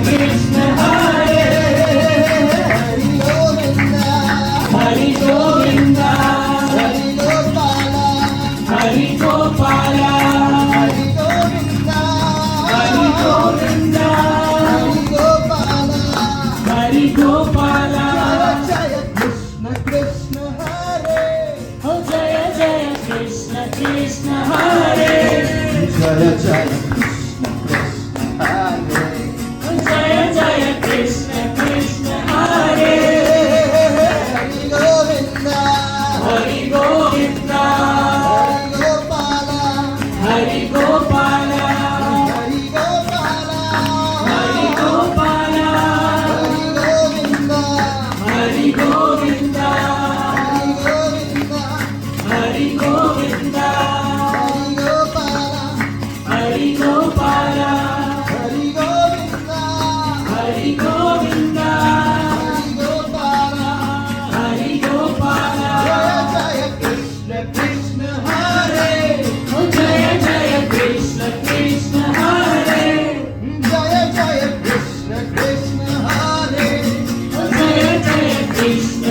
Krishna Hare Hari Govinda Hari Gopala Hari Govinda Hari Gopala Krishna Krishna Hare Oh Jaya Jaya Krishna Krishna Hare Jaya Jaya Oh Jaya Jaya Krishna Krishna Hare Hari Govinda Hari Govinda Hari Gopala Hari Gopala Hari Gopala Hari Govinda Hari Hari Govinda Govinda Hari Hari Gopala Gopala Hari Govinda Hari Govinda Hari Gopala Hari Gopala Jaya Jaya Krishna Krishna Hare Oh Jaya Jaya Krishna Krishna Hare Jaya Jaya Krishna Krishna Hare Oh Jaya Jaya Krishna